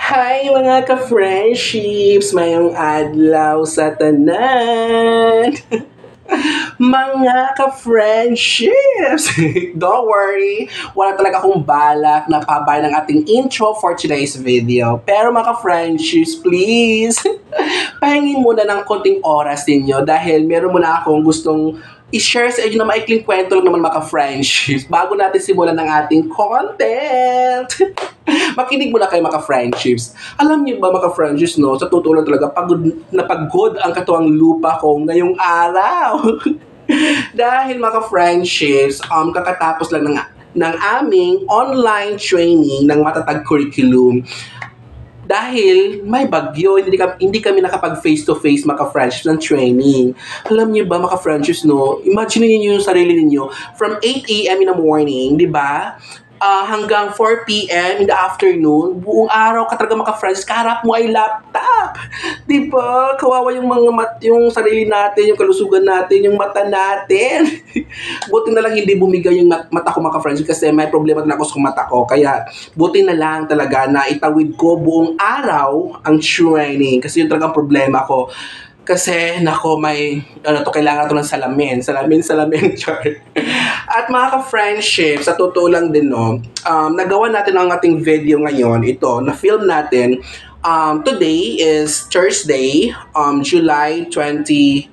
Hi mga ka-friendships! Mayong adlaw sa tanan! Mga ka-friendships! Don't worry, wala talaga akong balak na pabayan ng ating intro for today's video. Pero mga ka-friendships, please, pahingin muna ng konting oras ninyo dahil meron muna akong gustong i-share sa inyo na maikling kwento lang naman mga ka-friendships bago natin simulan ng ating content. Makinig muna kayo mga friendships. Alam niyo ba mga friendships, no? Sa totoo lang talaga, pagod ang katuwang lupa ko ngayong araw. Dahil mga friendships, kakatapos lang ng aming online training ng matatag curriculum. Dahil may bagyo, hindi kami nakapag face-to-face maka-friendships ng training. Alam niyo ba maka-friendships, no? Imagine niyo yung sarili niyo from 8 a.m. in the morning, di ba? Hanggang 4 p.m. in the afternoon, buong araw ka talaga maka-friends, kaharap mo ay laptop. Di ba? Kawawa yung yung sarili natin, yung kalusugan natin, yung mata natin. Buti na lang hindi bumigay yung mata ko maka-friends kasi may problema na ako sa mata ko. Kaya buti na lang talaga na itawid ko buong araw ang training kasi yun talagang problema ko. Kasi, nako, kailangan to ng salamin. Salamin, char. At mga ka-friendship, sa totoo lang din, no, nagawa natin ang ating video ngayon. Ito, na-film natin. Today is Thursday, July 20,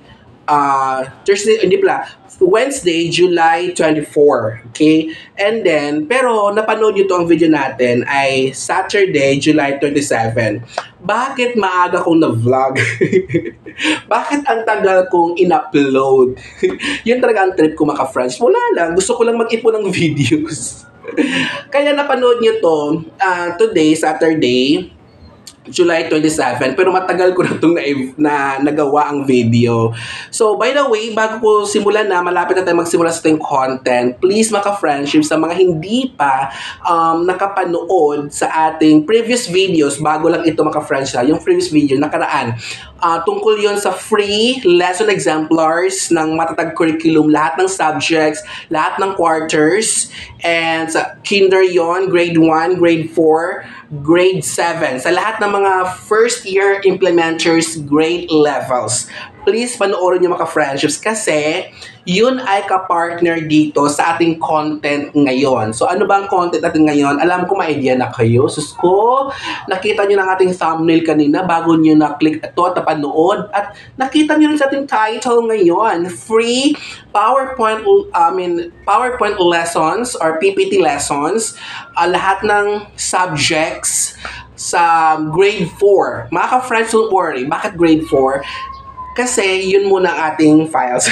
Thursday, hindi pala, Wednesday, July 24. Okay? And then, pero napanood nyo to ang video natin ay Saturday, July 27. Bakit maaga kong na-vlog? Bakit ang tagal kong in-upload? Yun talaga ang trip ko mga friends. Wala lang. Gusto ko lang mag-ipon ng videos. Kaya napanood nyo to today, Saturday, July 27, pero matagal ko na itong nagawa ang video. So, by the way, bago ko simulan na, malapit na tayo magsimula sa ating content, please maka-friendship sa mga hindi pa nakapanood sa ating previous videos, bago lang ito maka-friendship, yung previous video, nakaraan. Tungkol yon sa free lesson exemplars ng matatag curriculum, lahat ng subjects, lahat ng quarters, and sa kinder yon, grade 1, grade 4, grade 7, sa lahat ng mga first year implementers grade levels. Please panoorin niyo mga friendships kasi yun ay ka-partner dito sa ating content ngayon. So ano ba ang content natin ngayon? Alam ko may idea na kayo. Sus ko, nakita niyo ng ating thumbnail kanina bago niyo na-click ito at napanood. At nakita niyo rin sa ating title ngayon, free PowerPoint lessons or PPT lessons, lahat ng subjects sa grade 4. Mga ka-friends, don't worry. Bakit grade 4? Kasi yun muna ang ating files.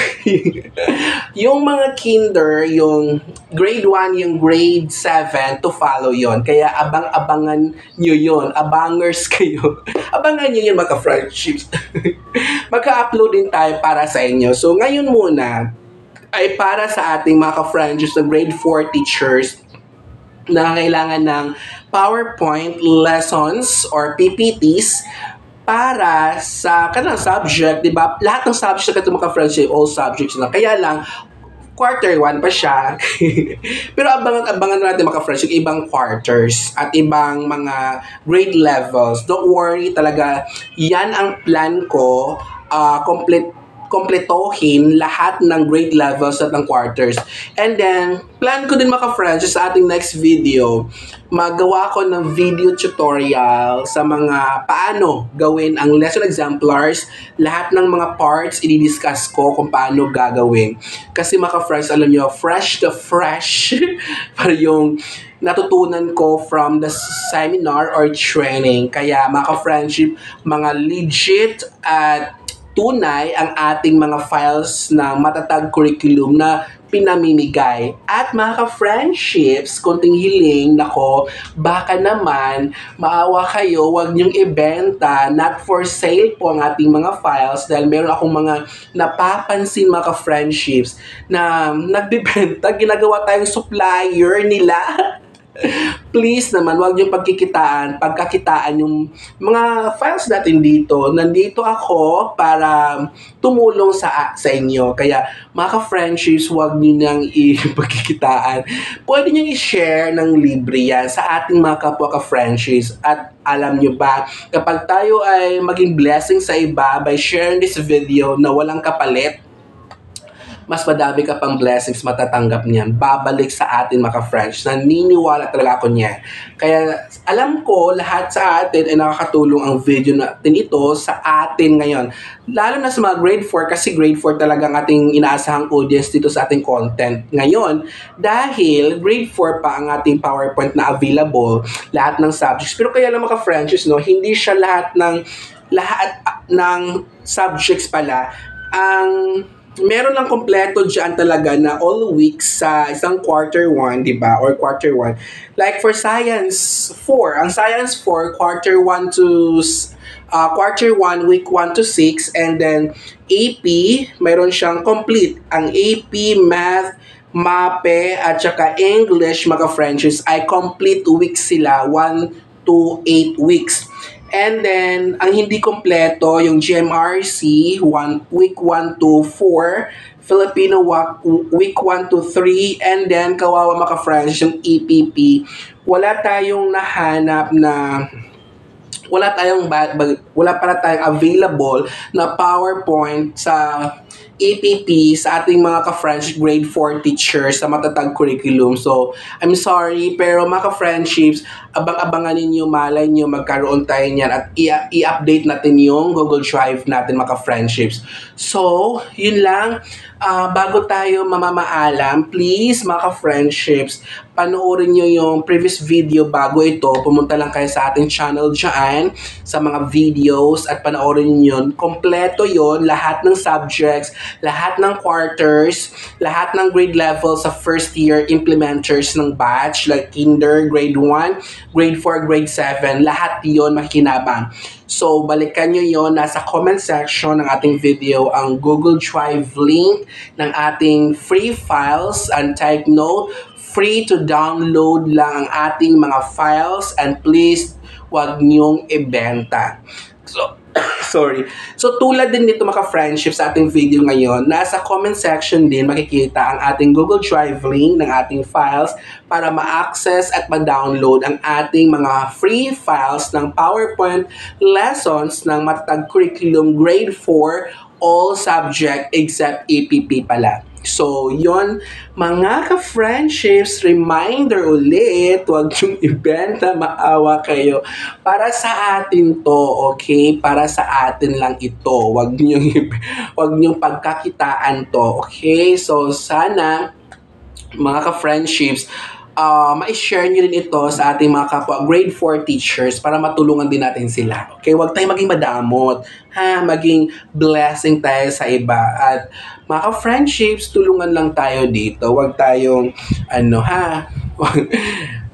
Yung mga kinder, yung grade 1, yung grade 7, to follow yon. Kaya abang-abangan nyo yun. Abangers kayo. Abangan nyo yun mga friendships. Magka-upload din tayo para sa inyo. So ngayon muna, ay para sa ating mga friendships na grade 4 teachers na kailangan ng PowerPoint lessons or PPTs para sa kanang subject, di ba? Lahat ng subjects na mga friendship, all subjects na. Kaya lang, quarter 1 pa siya. Pero abangan natin mga friendship, ibang quarters at ibang mga grade levels. Don't worry talaga, yan ang plan ko, kompletohin lahat ng grade levels at ng quarters. And then, plan ko din mga friends sa ating next video, magawa ko ng video tutorial sa mga paano gawin ang lesson exemplars, lahat ng mga parts i-discuss ko kung paano gagawin. Kasi mga friends, alam nyo, fresh to fresh para yung natutunan ko from the seminar or training. Kaya mga friendship, mga legit at tunay ang ating mga files na matatag curriculum na pinamimigay. At mga ka-friendships, konting hiling, nako, baka naman, maawa kayo, wag niyong ibenta, not for sale po ang ating mga files dahil meron akong mga napapansin mga ka-friendships na nagbibenta, ginagawa tayong supplier nila. please naman, wag yung pagkakitaan yung mga files natin dito. Nandito ako para tumulong sa inyo. Kaya, mga ka-friendships, wag nyo nang ipagkikitaan. Pwede nyo i-share ng libre yan sa ating mga kapwa ka-friendships. At alam nyo ba, kapag tayo ay maging blessing sa iba by sharing this video na walang kapalit, mas madami ka pang blessings matatanggap niyan. Babalik sa atin mga friends. Naniniwala talaga ako niyan. Kaya alam ko lahat sa atin ay nakakatulong ang video natin ito sa atin ngayon. Lalo na sa mga grade 4 kasi grade 4 talaga ang ating inaasahang audience dito sa ating content ngayon. Dahil grade 4 pa ang ating PowerPoint na available, lahat ng subjects. Pero kaya lang mga friends, no, hindi siya lahat ng subjects pala ang meron lang kompleto dyan talaga na all weeks sa isang quarter 1, di ba? Or quarter 1. Like for Science 4, ang Science 4, quarter 1 to quarter 1, week 1 to 6, and then AP, mayroon siyang complete. Ang AP, Math, MAPE, at saka English, mga friends, ay complete weeks sila, 1 to 8 weeks. And then, ang hindi kompleto, yung GMRC, week 1 to 4, Filipino week 1 to 3, and then, kawawa mga friends, yung EPP. Wala para tayong available na PowerPoint sa EPP sa ating mga ka-French grade 4 teachers sa matatag curriculum. So, I'm sorry, pero mga ka-friendships, abang-abangan ninyo, malay nyo, magkaroon tayo niyan at i-update natin yung Google Drive natin mga ka-friendships. So, yun lang. Bago tayo mamamaalam, please mga ka-friendships, panoorin nyo yung previous video bago ito. Pumunta lang kayo sa ating channel dyan, sa mga videos, at panoorin nyo yun. Kompleto yun, lahat ng subjects, lahat ng quarters, lahat ng grade level sa first year implementers ng batch, like kinder, grade 1, grade 4, grade 7, lahat yun makikinabang. So, balikan nyo yon, nasa comment section ng ating video ang Google Drive link ng ating free files, and take note, free to download lang ang ating mga files, and please, wag nyong ibenta. So, sorry. So, tulad din dito mga friendships sa ating video ngayon, nasa comment section din makikita ang ating Google Drive link ng ating files para ma-access at ma-download ang ating mga free files ng PowerPoint lessons ng matatag curriculum grade 4, all subject except EPP pala. So, yon mga ka-friendships, reminder ulit, huwag yung ibenta, maawa kayo. Para sa atin to, okay? Para sa atin lang ito. Huwag niyong pagkakitaan to, okay? So, sana, mga ka-friendships, ma-share nyo rin ito sa ating mga kapwa grade 4 teachers para matulungan din natin sila. Okay, huwag tayong maging madamot. Maging blessing tayo sa iba. At mga ka-friendships, tulungan lang tayo dito. Huwag tayong,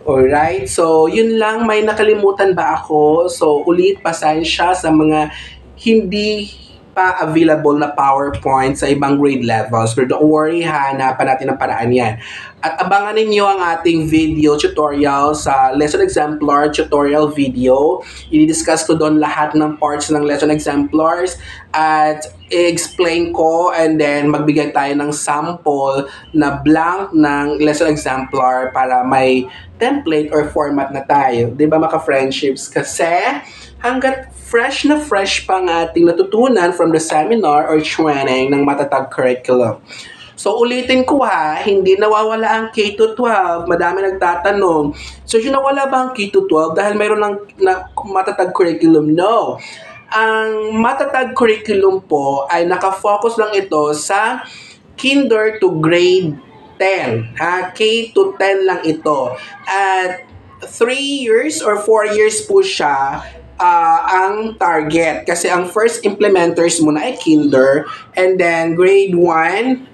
alright, so yun lang. May nakalimutan ba ako? So, ulit, pasensya sa mga hindi pa available na PowerPoint sa ibang grade levels. Pero don't worry, hanapan natin ang paraan yan. At abangan ninyo ang ating video tutorial sa lesson exemplar tutorial video. I-discuss ko doon lahat ng parts ng lesson exemplars at i-explain ko, and then magbigay tayo ng sample na blank ng lesson exemplar para may template or format na tayo. Diba mga friendships? Kasi hanggat fresh na fresh pa ang ating natutunan from the seminar or training ng matatag curriculum. So, ulitin ko hindi nawawala ang K-12. Madami nagtatanong, so, yun nawala ba ang K-12 dahil mayroon ng matatag curriculum? No. Ang matatag curriculum po ay nakafocus lang ito sa kinder to grade 10. K-10 lang ito. At 3 years or 4 years po siya ang target. Kasi ang first implementers muna ay kinder, and then grade 1,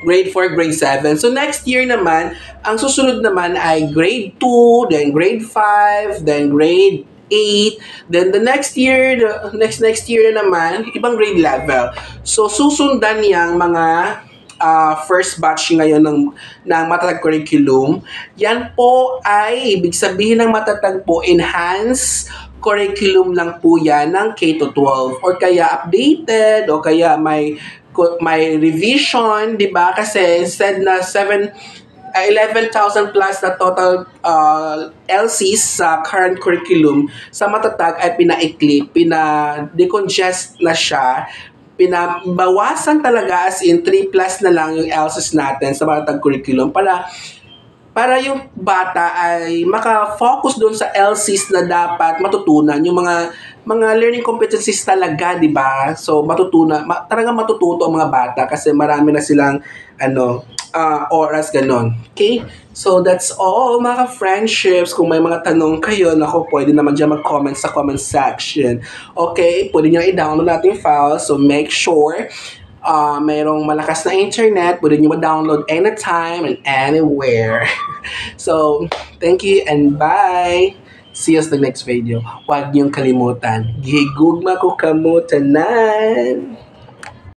grade 4, grade 7. So next year naman, ang susunod naman ay grade 2, then grade 5, then grade 8, then the next year naman, ibang grade level. So susundan niyang mga first batch ngayon ng Matatag Curriculum. Yan po ay ibig sabihin ng Matatag po, enhanced curriculum lang po yan ng K-12 or kaya updated o kaya may revision, di ba? Kasi instead na 11,000 plus na total LCs sa current curriculum, sa Matatag ay pinaikli, decongest na siya, pinabawasan talaga as in 3 plus na lang yung LCs natin sa Matatag curriculum para yung bata ay maka-focus doon sa LCs na dapat matutunan, yung mga learning competencies talaga, di ba? So talagang matututo ang mga bata kasi marami na silang oras ganon. Okay? So that's all mga friendships. Kung may mga tanong kayo, nako, pwede naman dyan mag-comment sa comment section. Okay? Pwede nyo i-download natin file. So make sure mayroong malakas na internet. Pwede nyo ma-download anytime and anywhere. So, thank you and bye! See you sa next video. Huwag niyong kalimutan. Gigugma ko kamutanan!